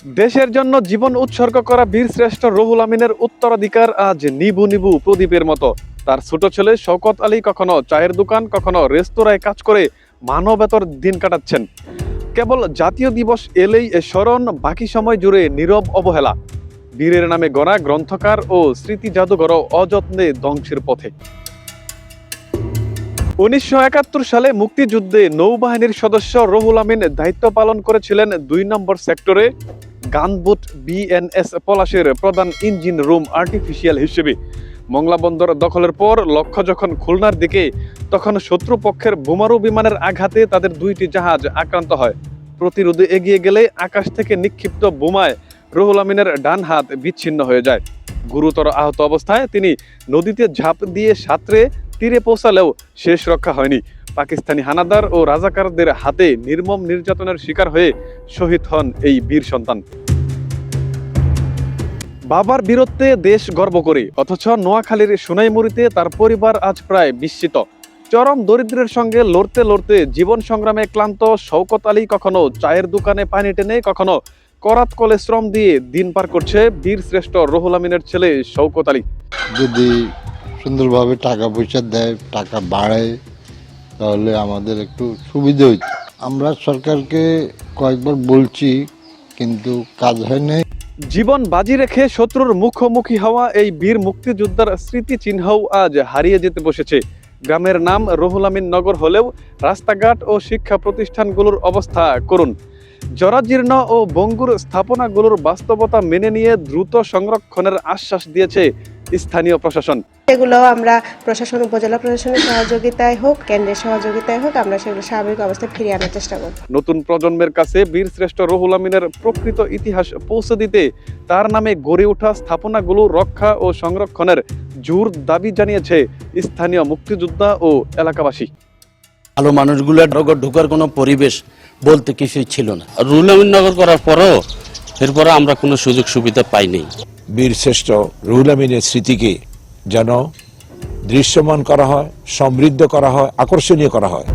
দেশের জন্য জীবন উৎসর্গ করা বীরশ্রেষ্ঠ রুহুল আমিনের উত্তরাধিকার আজ নিবু নিবু প্রদীপের মতো। তার ছোট ছেলে শওকত আলী কখনো চায়ের দোকান, কখনো রেস্তোরাঁয় কাজ করে মানবেতর দিন কাটাচ্ছেন। কেবল জাতীয় দিবস এলেই এ স্মরণ, বাকি সময় জুড়ে নীরব অবহেলা। বীরের নামে গড়া গ্রন্থকার ও স্মৃতি জাদুঘরও অযত্নে ধ্বংসের পথে। 1971 সালে মুক্তিযুদ্ধে নৌবাহিনীর সদস্য রুহুল আমিন দায়িত্ব পালন করেছিলেন 2 নম্বর সেক্টরে গানবুট বিএনএস পলাশের প্রধান ইঞ্জিন রুম আর্টিফিশিয়াল হিসেবে। মংলা বন্দর দখলের পর লক্ষ্য যখন খুলনার দিকে, তখন শত্রুপক্ষের বোমারু বিমানের আঘাতে তাদের 2টি জাহাজ আক্রান্ত হয়। প্রতিরোধে এগিয়ে গেলে আকাশ থেকে নিক্ষিপ্ত বোমায় রুহুল আমিনের ডান হাত বিচ্ছিন্ন হয়ে যায়। গুরুতর আহত অবস্থায় তিনি নদীতে ঝাঁপ দিয়ে সাঁতরে তীরে পৌঁছালেও শেষ রক্ষা হয়নি। পাকিস্তানি হানাদার ও রাজাকারদের হাতে নির্মম নির্যাতনের শিকার হয়ে শহীদ হন এই বীর সন্তান। বাবার বীরত্বে দেশ গর্ব করে, অথচ নোয়াখালীর সোনাইমুড়িতে তার পরিবার আজ প্রায় বিস্মিত। চরম দরিদ্রের সঙ্গে লড়তে লড়তে জীবন সংগ্রামে ক্লান্ত শওকত আলী কখনো চায়ের দোকানে পানি টেনে, কখনো করাত কলে শ্রম দিয়ে দিন পার করছে বীর শ্রেষ্ঠ রুহুল আমিনের ছেলে শওকত আলী। যদি সুন্দরভাবে টাকা পয়সা দেয়, টাকা বাড়ায়, তাহলে আমাদের একটু সুবিধা হইতো। আমরা সরকারকে কয়েকবার বলছি, কিন্তু কাজ হয় নাই। জীবন বাজি রেখে শত্রুর মুখোমুখি হওয়া এই বীর মুক্তিযোদ্ধার স্মৃতিচিহ্নও আজ হারিয়ে যেতে বসেছে। গ্রামের নাম রুহুল আমিন নগর হলেও রাস্তাঘাট ও শিক্ষা প্রতিষ্ঠানগুলোর অবস্থা করুণ। জরাজীর্ণ ও ভঙ্গুর স্থাপনাগুলোর বাস্তবতা মেনে নিয়ে দ্রুত সংরক্ষণের আশ্বাস দিয়েছে স্থানীয় প্রশাসন। এগুলো আমরা প্রশাসন, উপজেলা প্রশাসনের সহযোগিতায় হোক, কেন্দ্রের সহযোগিতায় হোক, আমরা সেগুলো স্বাভাবিক অবস্থায় ফিরিয়ে আনার চেষ্টা করব। নতুন প্রজন্মের কাছে বীর শ্রেষ্ঠ রুহুল আমিনের প্রকৃত ইতিহাস পৌঁছে দিতে তার নামে গড়ে ওঠা স্থাপনাগুলো রক্ষা ও সংরক্ষণের জোর দাবি জানিয়েছে স্থানীয় মুক্তিযোদ্ধা ও এলাকাবাসী। ভালো মানুষগুলোর নগর ঢোকার কোনো পরিবেশ বলতে কিছুই ছিল না। রুহুল আমিন নগর করার পরও এরপরে আমরা কোনো সুযোগ সুবিধা পাইনি। বীর শ্রেষ্ঠ রুহুল আমিনের স্মৃতিকে যেন দৃশ্যমান করা হয়, সমৃদ্ধ করা হয়, আকর্ষণীয় করা হয়।